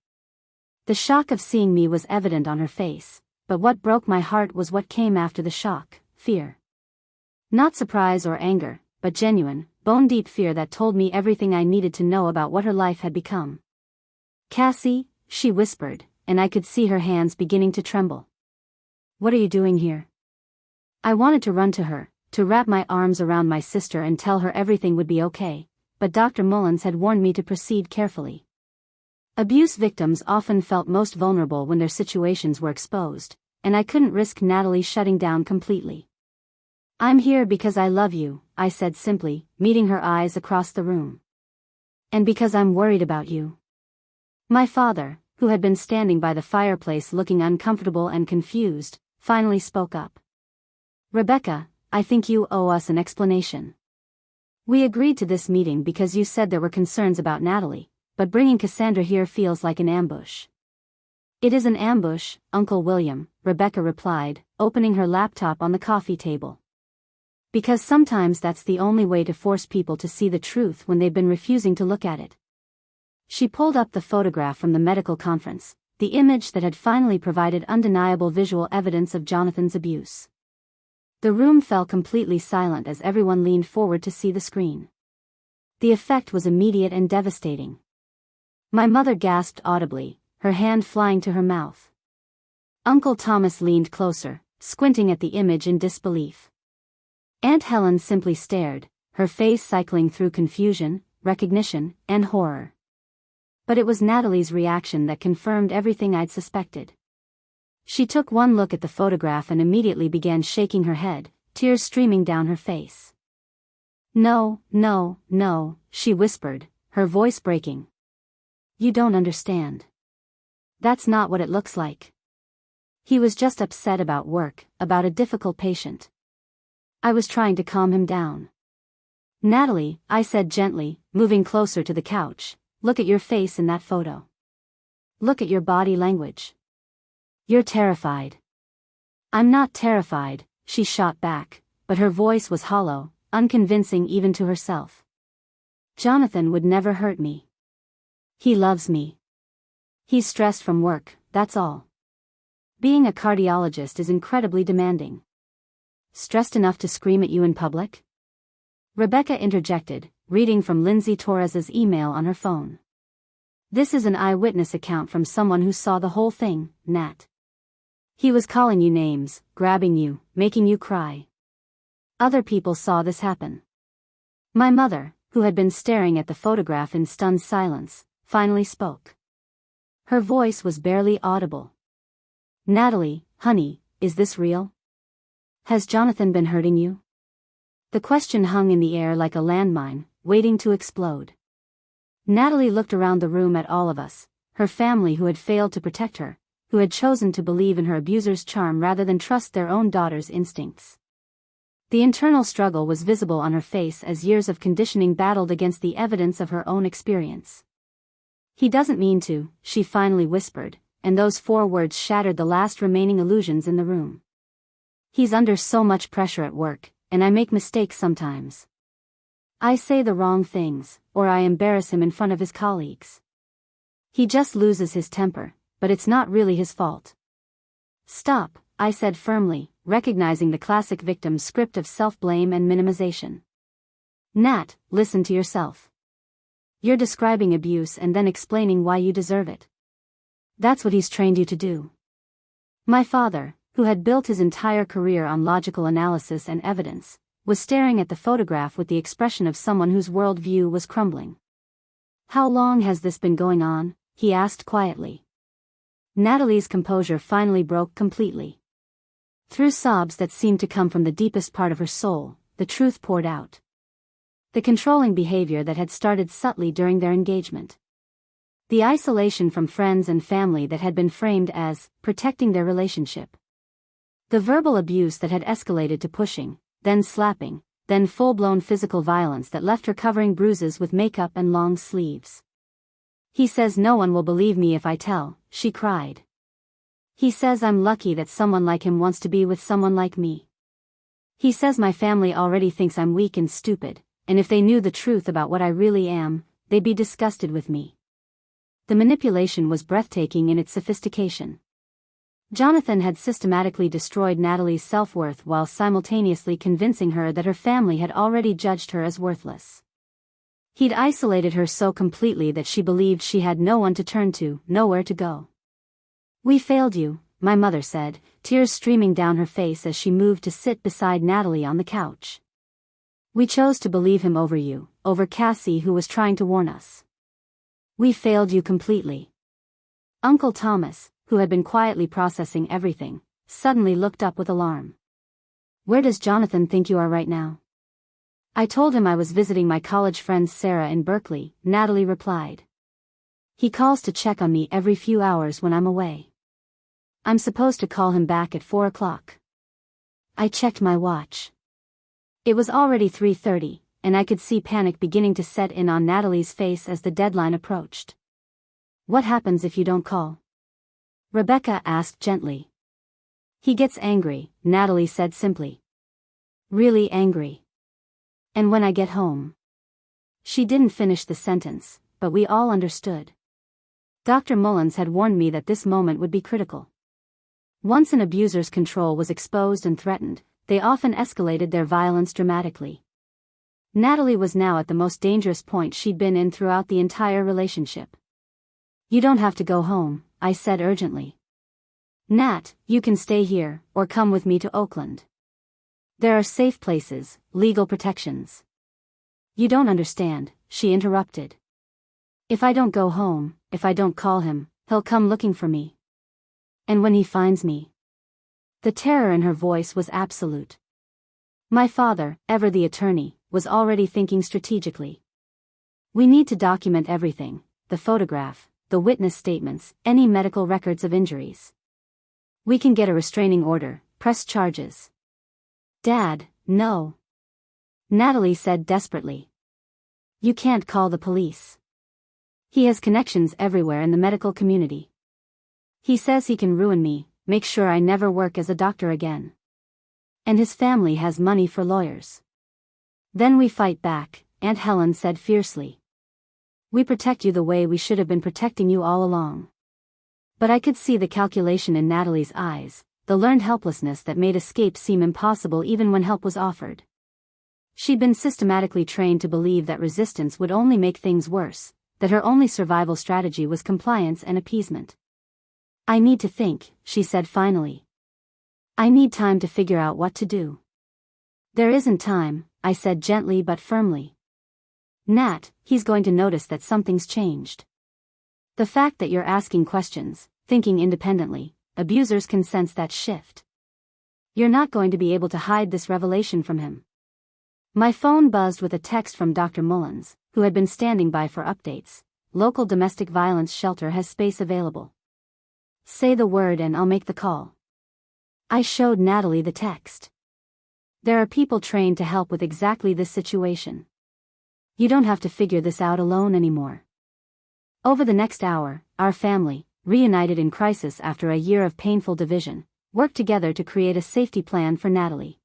The shock of seeing me was evident on her face, but what broke my heart was what came after the shock, fear. Not surprise or anger, but genuine, bone-deep fear that told me everything I needed to know about what her life had become. Cassie, she whispered, and I could see her hands beginning to tremble. What are you doing here? I wanted to run to her, to wrap my arms around my sister and tell her everything would be okay, but Dr. Mullins had warned me to proceed carefully. Abuse victims often felt most vulnerable when their situations were exposed, and I couldn't risk Natalie shutting down completely. I'm here because I love you, I said simply, meeting her eyes across the room. And because I'm worried about you. My father, who had been standing by the fireplace looking uncomfortable and confused, finally spoke up. Rebecca, I think you owe us an explanation. We agreed to this meeting because you said there were concerns about Natalie, but bringing Cassandra here feels like an ambush. It is an ambush, Uncle William, Rebecca replied, opening her laptop on the coffee table. Because sometimes that's the only way to force people to see the truth when they've been refusing to look at it. She pulled up the photograph from the medical conference, the image that had finally provided undeniable visual evidence of Jonathan's abuse. The room fell completely silent as everyone leaned forward to see the screen. The effect was immediate and devastating. My mother gasped audibly, her hand flying to her mouth. Uncle Thomas leaned closer, squinting at the image in disbelief. Aunt Helen simply stared, her face cycling through confusion, recognition, and horror. But it was Natalie's reaction that confirmed everything I'd suspected. She took one look at the photograph and immediately began shaking her head, tears streaming down her face. No, no, no, she whispered, her voice breaking. You don't understand. That's not what it looks like. He was just upset about work, about a difficult patient. I was trying to calm him down. Natalie, I said gently, moving closer to the couch, look at your face in that photo. Look at your body language. You're terrified. I'm not terrified, she shot back, but her voice was hollow, unconvincing even to herself. Jonathan would never hurt me. He loves me. He's stressed from work, that's all. Being a cardiologist is incredibly demanding. Stressed enough to scream at you in public? Rebecca interjected, reading from Lindsay Torres's email on her phone. This is an eyewitness account from someone who saw the whole thing, Nat. He was calling you names, grabbing you, making you cry. Other people saw this happen. My mother, who had been staring at the photograph in stunned silence, finally spoke. Her voice was barely audible. Natalie, honey, is this real? Has Jonathan been hurting you? The question hung in the air like a landmine, waiting to explode. Natalie looked around the room at all of us, her family who had failed to protect her, who had chosen to believe in her abuser's charm rather than trust their own daughter's instincts. The internal struggle was visible on her face as years of conditioning battled against the evidence of her own experience. He doesn't mean to, she finally whispered, and those 4 words shattered the last remaining illusions in the room. He's under so much pressure at work, and I make mistakes sometimes. I say the wrong things, or I embarrass him in front of his colleagues. He just loses his temper, but it's not really his fault. Stop, I said firmly, recognizing the classic victim script of self-blame and minimization. Nat, listen to yourself. You're describing abuse and then explaining why you deserve it. That's what he's trained you to do. My father, who had built his entire career on logical analysis and evidence, was staring at the photograph with the expression of someone whose worldview was crumbling. How long has this been going on? He asked quietly. Natalie's composure finally broke completely. Through sobs that seemed to come from the deepest part of her soul, the truth poured out. The controlling behavior that had started subtly during their engagement. The isolation from friends and family that had been framed as protecting their relationship. The verbal abuse that had escalated to pushing, then slapping, then full-blown physical violence that left her covering bruises with makeup and long sleeves. He says no one will believe me if I tell, she cried. He says I'm lucky that someone like him wants to be with someone like me. He says my family already thinks I'm weak and stupid, and if they knew the truth about what I really am, they'd be disgusted with me. The manipulation was breathtaking in its sophistication. Jonathan had systematically destroyed Natalie's self-worth while simultaneously convincing her that her family had already judged her as worthless. He'd isolated her so completely that she believed she had no one to turn to, nowhere to go. We failed you, my mother said, tears streaming down her face as she moved to sit beside Natalie on the couch. We chose to believe him over you, over Cassie who was trying to warn us. We failed you completely. Uncle Thomas, who had been quietly processing everything, suddenly looked up with alarm. Where does Jonathan think you are right now? I told him I was visiting my college friend Sarah in Berkeley, Natalie replied. He calls to check on me every few hours when I'm away. I'm supposed to call him back at 4 o'clock. I checked my watch. It was already 3:30, and I could see panic beginning to set in on Natalie's face as the deadline approached. What happens if you don't call? Rebecca asked gently. He gets angry, Natalie said simply. Really angry. And when I get home. She didn't finish the sentence, but we all understood. Dr. Mullins had warned me that this moment would be critical. Once an abuser's control was exposed and threatened, they often escalated their violence dramatically. Natalie was now at the most dangerous point she'd been in throughout the entire relationship. You don't have to go home, I said urgently. Nat, you can stay here, or come with me to Oakland. There are safe places, legal protections. You don't understand, she interrupted. If I don't go home, if I don't call him, he'll come looking for me. And when he finds me. The terror in her voice was absolute. My father, ever the attorney, was already thinking strategically. We need to document everything, the photograph, the witness statements, any medical records of injuries. We can get a restraining order, press charges. Dad, no. Natalie said desperately. You can't call the police. He has connections everywhere in the medical community. He says he can ruin me, make sure I never work as a doctor again. And his family has money for lawyers. Then we fight back, Aunt Helen said fiercely. We protect you the way we should have been protecting you all along. But I could see the calculation in Natalie's eyes, the learned helplessness that made escape seem impossible even when help was offered. She'd been systematically trained to believe that resistance would only make things worse, that her only survival strategy was compliance and appeasement. I need to think, she said finally. I need time to figure out what to do. There isn't time, I said gently but firmly. Nat, he's going to notice that something's changed. The fact that you're asking questions, thinking independently, abusers can sense that shift. You're not going to be able to hide this revelation from him. My phone buzzed with a text from Dr. Mullins, who had been standing by for updates. Local domestic violence shelter has space available. Say the word and I'll make the call. I showed Natalie the text. There are people trained to help with exactly this situation. You don't have to figure this out alone anymore. Over the next hour, our family, reunited in crisis after a year of painful division, worked together to create a safety plan for Natalie.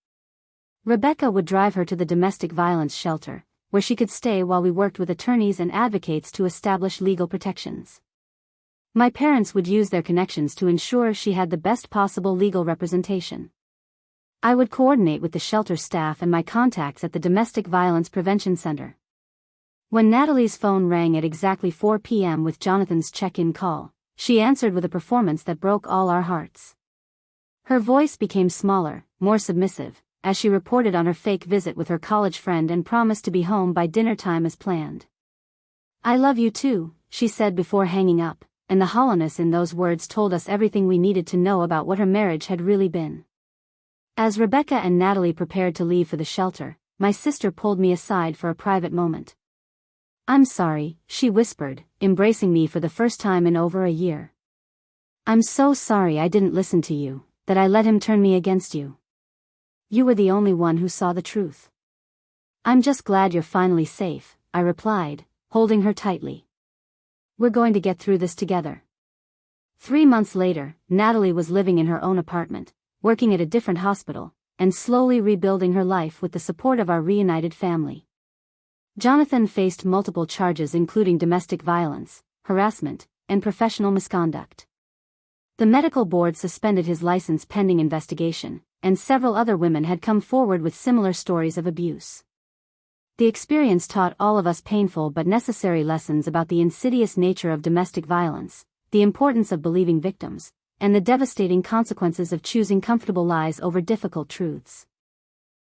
Rebecca would drive her to the domestic violence shelter, where she could stay while we worked with attorneys and advocates to establish legal protections. My parents would use their connections to ensure she had the best possible legal representation. I would coordinate with the shelter staff and my contacts at the Domestic Violence Prevention Center. When Natalie's phone rang at exactly 4 p.m. with Jonathan's check-in call, she answered with a performance that broke all our hearts. Her voice became smaller, more submissive, as she reported on her fake visit with her college friend and promised to be home by dinner time as planned. I love you too, she said before hanging up, and the hollowness in those words told us everything we needed to know about what her marriage had really been. As Rebecca and Natalie prepared to leave for the shelter, my sister pulled me aside for a private moment. I'm sorry, she whispered, embracing me for the first time in over a year. I'm so sorry I didn't listen to you, that I let him turn me against you. You were the only one who saw the truth. I'm just glad you're finally safe, I replied, holding her tightly. We're going to get through this together. 3 months later, Natalie was living in her own apartment, working at a different hospital, and slowly rebuilding her life with the support of our reunited family. Jonathan faced multiple charges including domestic violence, harassment, and professional misconduct. The medical board suspended his license pending investigation, and several other women had come forward with similar stories of abuse. The experience taught all of us painful but necessary lessons about the insidious nature of domestic violence, the importance of believing victims, and the devastating consequences of choosing comfortable lies over difficult truths.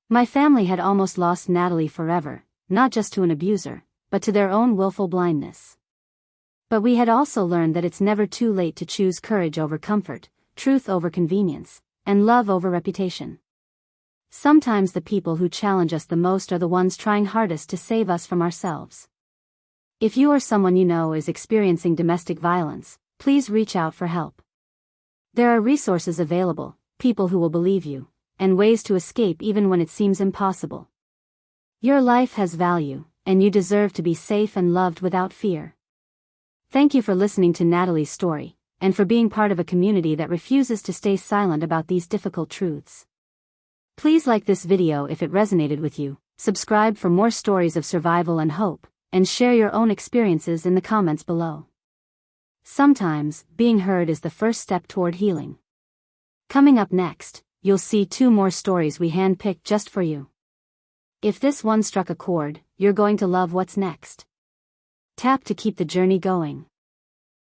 My family had almost lost Natalie forever, not just to an abuser, but to their own willful blindness. But we had also learned that it's never too late to choose courage over comfort, truth over convenience, and love over reputation. Sometimes the people who challenge us the most are the ones trying hardest to save us from ourselves. If you or someone you know is experiencing domestic violence, please reach out for help. There are resources available, people who will believe you, and ways to escape even when it seems impossible. Your life has value, and you deserve to be safe and loved without fear. Thank you for listening to Natalie's story, and for being part of a community that refuses to stay silent about these difficult truths. Please like this video if it resonated with you, subscribe for more stories of survival and hope, and share your own experiences in the comments below. Sometimes, being heard is the first step toward healing. Coming up next, you'll see 2 more stories we handpicked just for you. If this one struck a chord, you're going to love what's next. Tap to keep the journey going.